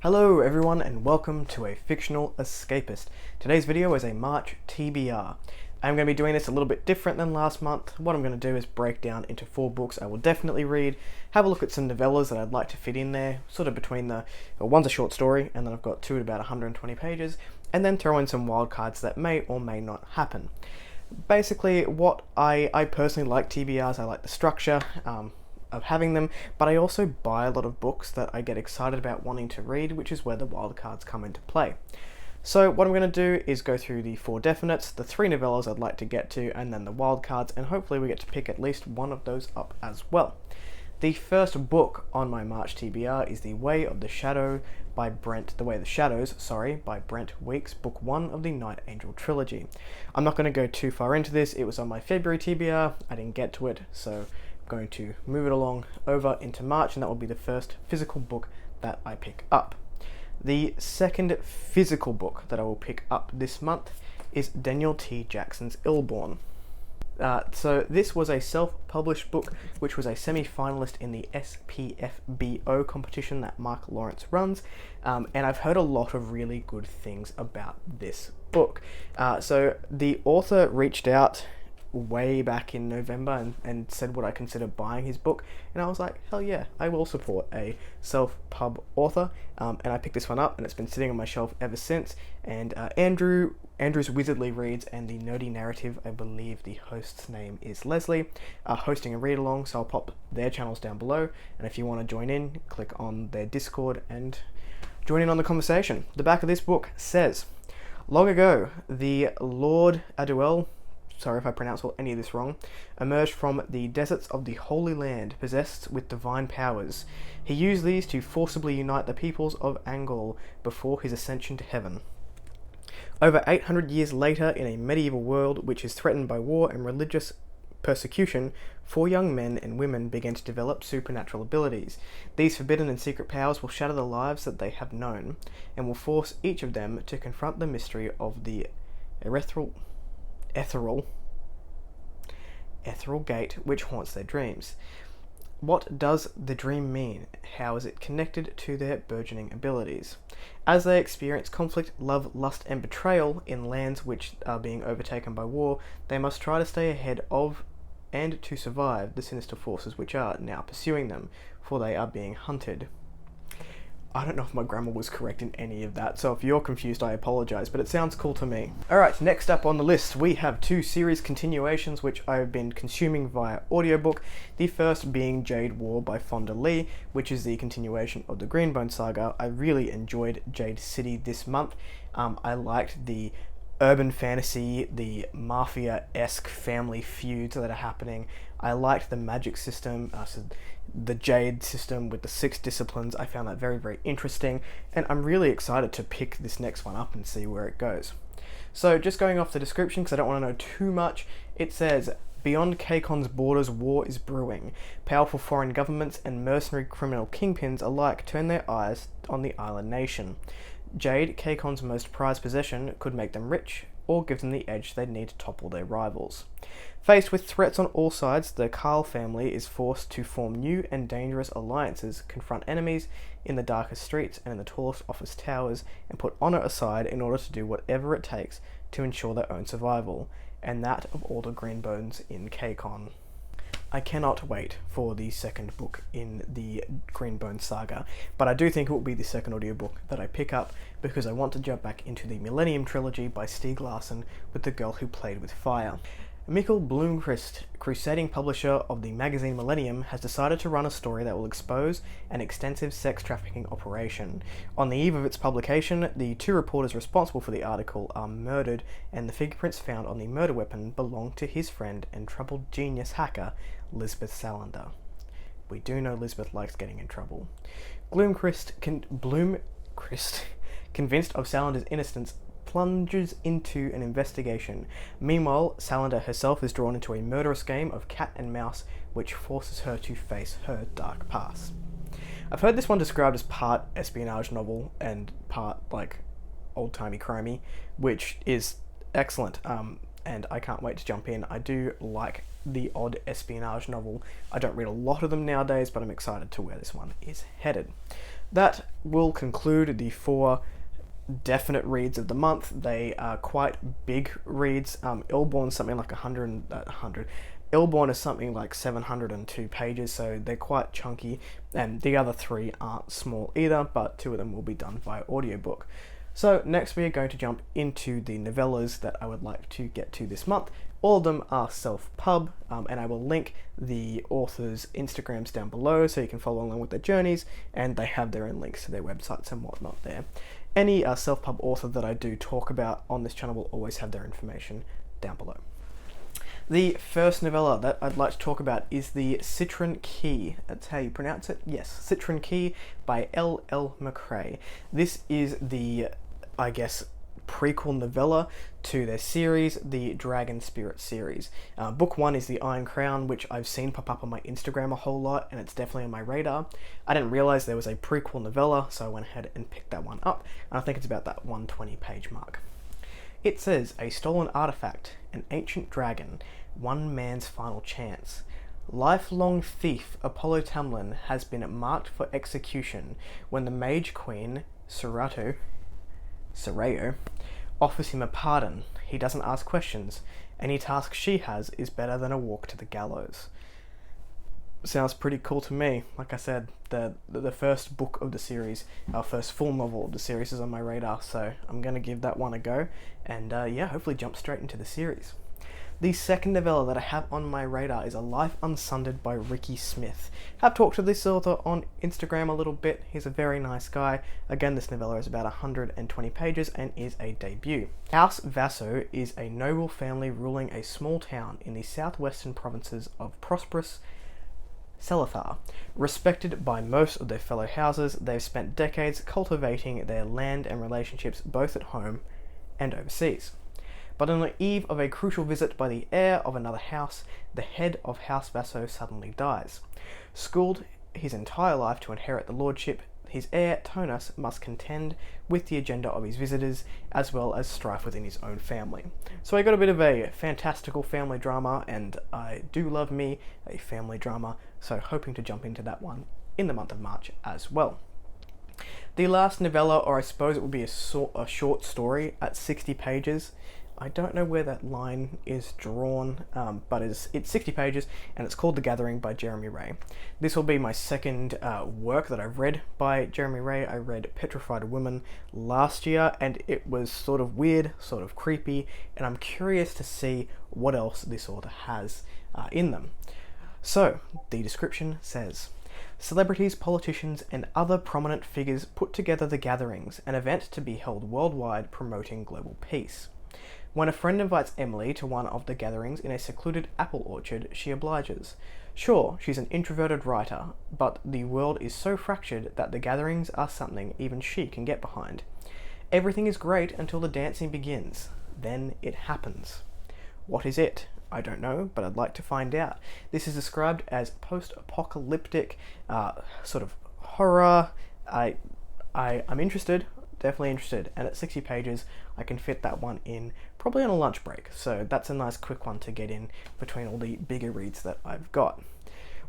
Hello everyone and welcome to A Fictional Escapist. Today's video is a March TBR. I'm going to be doing this a little bit different than last month. What I'm going to do is break down into 4 books I will definitely read, have a look at some novellas that I'd like to fit in there, sort of between one's a short story and then I've got 2 at about 120 pages, and then throw in some wildcards that may or may not happen. Basically, what I personally like TBRs, I like the structure, of having them, but I also buy a lot of books that I get excited about wanting to read, which is where the wildcards come into play. So what I'm going to do is go through the 4 definites, the 3 novellas I'd like to get to, and then the wildcards, and hopefully we get to pick at least one of those up as well. The first book on my March TBR is The Way of the Shadows by Brent Weeks, book 1 of the Night Angel trilogy. I'm not going to go too far into this. It was on my February TBR. I didn't get to it, so going to move it along over into March, and that will be the first physical book that I pick up. The second physical book that I will pick up this month is Daniel T. Jackson's Illborn. So this was a self-published book which was a semi-finalist in the SPFBO competition that Mark Lawrence runs, and I've heard a lot of really good things about this book. So the author reached out way back in November and said would I consider buying his book, and I was like, hell yeah, I will support a self-pub author, and I picked this one up and it's been sitting on my shelf ever since. And Andrew's Wizardly Reads and the Nerdy Narrative, I believe the host's name is Leslie, are hosting a read along, so I'll pop their channels down below, and if you want to join in, click on their Discord and join in on the conversation. The back of this book says, long ago, the Lord Aduel, sorry if I pronounce any of this wrong, emerged from the deserts of the Holy Land, possessed with divine powers. He used these to forcibly unite the peoples of Angol before his ascension to heaven. Over 800 years later, in a medieval world which is threatened by war and religious persecution, 4 young men and women began to develop supernatural abilities. These forbidden and secret powers will shatter the lives that they have known, and will force each of them to confront the mystery of the ethereal gate which haunts their dreams. What does the dream mean? How is it connected to their burgeoning abilities? As they experience conflict, love, lust, and betrayal in lands which are being overtaken by war, they must try to stay ahead of and to survive the sinister forces which are now pursuing them, for they are being hunted. I don't know if my grammar was correct in any of that, so if you're confused, I apologize, but it sounds cool to me. Alright, next up on the list, we have 2 series continuations which I've been consuming via audiobook. The first being Jade War by Fonda Lee, which is the continuation of the Greenbone saga. I really enjoyed Jade City this month. I liked the urban fantasy, the mafia-esque family feuds that are happening. I liked the magic system, so the Jade system with the 6 disciplines. I found that very, very interesting, and I'm really excited to pick this next one up and see where it goes. So just going off the description, because I don't want to know too much, it says, beyond Kakon's borders, war is brewing. Powerful foreign governments and mercenary criminal kingpins alike turn their eyes on the island nation. Jade, Kakon's most prized possession, could make them rich, or give them the edge they need to topple their rivals. Faced with threats on all sides, the Carl family is forced to form new and dangerous alliances, confront enemies in the darkest streets and in the tallest office towers, and put honor aside in order to do whatever it takes to ensure their own survival, and that of all the Greenbones in Kakon. I cannot wait for the second book in the Greenbone saga, but I do think it will be the second audiobook that I pick up, because I want to jump back into the Millennium trilogy by Stieg Larsson with The Girl Who Played with Fire. Mikkel Blomkvist, crusading publisher of the magazine Millennium, has decided to run a story that will expose an extensive sex trafficking operation. On the eve of its publication, the 2 reporters responsible for the article are murdered, and the fingerprints found on the murder weapon belong to his friend and troubled genius hacker, Lisbeth Salander. We do know Lisbeth likes getting in trouble. Blomkvist, convinced of Salander's innocence, plunges into an investigation. Meanwhile, Salander herself is drawn into a murderous game of cat and mouse which forces her to face her dark past. I've heard this one described as part espionage novel and part like old-timey crimey, which is excellent, and I can't wait to jump in. I do like the odd espionage novel. I don't read a lot of them nowadays, but I'm excited to where this one is headed. That will conclude the 4 definite reads of the month. They are quite big reads. Illborn's something like 100. Illborn is something like 702 pages, so they're quite chunky, and the other 3 aren't small either, but 2 of them will be done via audiobook. So next we are going to jump into the novellas that I would like to get to this month. All of them are self-pub, and I will link the authors' Instagrams down below so you can follow along with their journeys, and they have their own links to their websites and whatnot there. Any self-pub author that I do talk about on this channel will always have their information down below. The first novella that I'd like to talk about is the Citron Key. That's how you pronounce it? Yes, Citron Key by L.L. McRae. This is the, I guess, prequel novella to their series, the Dragon Spirit series. Book 1 is The Iron Crown, which I've seen pop up on my Instagram a whole lot, and it's definitely on my radar. I didn't realize there was a prequel novella, so I went ahead and picked that one up, and I think it's about that 120-page mark. It says, a stolen artifact, an ancient dragon, one man's final chance. Lifelong thief Apollo Tamlin has been marked for execution when the Mage Queen, Serato, offers him a pardon. He doesn't ask questions. Any task she has is better than a walk to the gallows. Sounds pretty cool to me. Like I said, the first book of the series, our first full novel of the series, is on my radar, so I'm going to give that one a go, and yeah, hopefully jump straight into the series. The second novella that I have on my radar is A Life Unsundered by Ricky Smith. I've talked to this author on Instagram a little bit. He's a very nice guy. Again, this novella is about 120 pages and is a debut. House Vasso is a noble family ruling a small town in the southwestern provinces of prosperous Selathar. Respected by most of their fellow houses, they've spent decades cultivating their land and relationships both at home and overseas. But on the eve of a crucial visit by the heir of another house, the head of House Vasso suddenly dies. Schooled his entire life to inherit the lordship, his heir, Tonas, must contend with the agenda of his visitors, as well as strife within his own family. So I got a bit of a fantastical family drama, and I do love me a family drama, so hoping to jump into that one in the month of March as well. The last novella, or I suppose it would be a short story at 60 pages. I don't know where that line is drawn, but it's 60 pages, and it's called The Gathering by Jeremy Ray. This will be my second work that I've read by Jeremy Ray. I read Petrified Woman last year, and it was sort of weird, sort of creepy, and I'm curious to see what else this author has in them. So, the description says, celebrities, politicians, and other prominent figures put together The Gatherings, an event to be held worldwide promoting global peace. When a friend invites Emily to one of the gatherings in a secluded apple orchard, she obliges. Sure, she's an introverted writer, but the world is so fractured that the gatherings are something even she can get behind. Everything is great until the dancing begins. Then it happens. What is it? I don't know, but I'd like to find out. This is described as post-apocalyptic sort of horror. I'm interested. Definitely interested, and at 60 pages I can fit that one in probably on a lunch break, so that's a nice quick one to get in between all the bigger reads that I've got.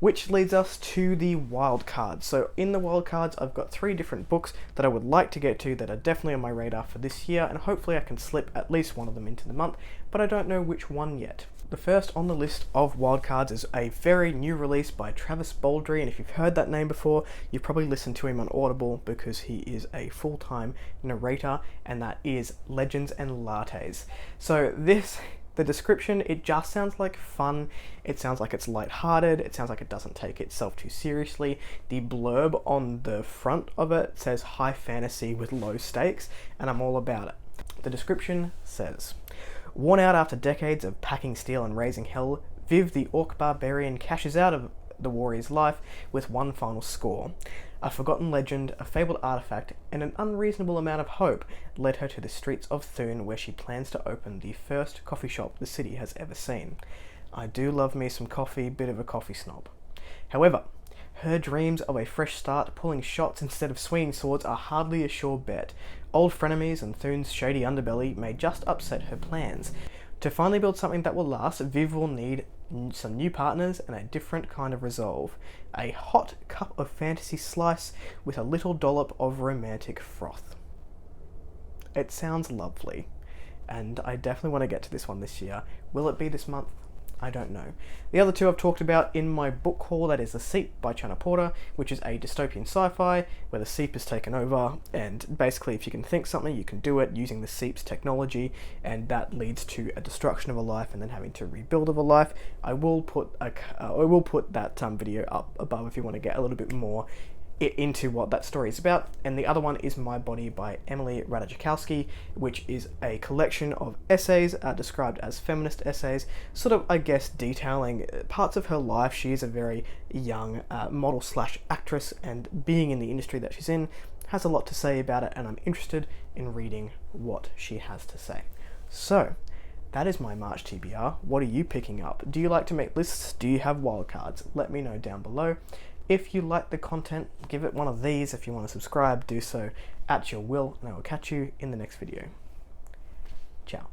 Which leads us to the Wildcards. So in the Wildcards I've got 3 different books that I would like to get to that are definitely on my radar for this year, and hopefully I can slip at least one of them into the month, but I don't know which one yet. The first on the list of Wildcards is a very new release by Travis Baldry, and if you've heard that name before, you've probably listened to him on Audible because he is a full-time narrator, and that is Legends and Lattes. So the description, it just sounds like fun, it sounds like it's lighthearted, it sounds like it doesn't take itself too seriously. The blurb on the front of it says high fantasy with low stakes, and I'm all about it. The description says, worn out after decades of packing steel and raising hell, Viv the Orc Barbarian cashes out of the warrior's life with one final score. A forgotten legend, a fabled artifact, and an unreasonable amount of hope led her to the streets of Thune, where she plans to open the first coffee shop the city has ever seen. I do love me some coffee, bit of a coffee snob. However, her dreams of a fresh start, pulling shots instead of swinging swords, are hardly a sure bet. Old frenemies and Thune's shady underbelly may just upset her plans. To finally build something that will last, Viv will need some new partners, and a different kind of resolve. A hot cup of fantasy slice with a little dollop of romantic froth. It sounds lovely, and I definitely want to get to this one this year. Will it be this month? I don't know. The other two I've talked about in my book haul, that is The Seep by Chana Porter, which is a dystopian sci-fi where the Seep is taken over, and basically if you can think something, you can do it using the Seep's technology, and that leads to a destruction of a life and then having to rebuild of a life. I will put that video up above if you want to get a little bit more into what that story is about. And the other one is My Body by Emily Ratajkowski, which is a collection of essays described as feminist essays, sort of, I guess, detailing parts of her life. She is a very young model slash actress, and being in the industry that she's in has a lot to say about it, and I'm interested in reading what she has to say. So that is my March TBR. What are you picking up? Do you like to make lists? Do you have wildcards? Let me know down below. If you like the content, give it one of these. If you want to subscribe, do so at your will, and I will catch you in the next video. Ciao.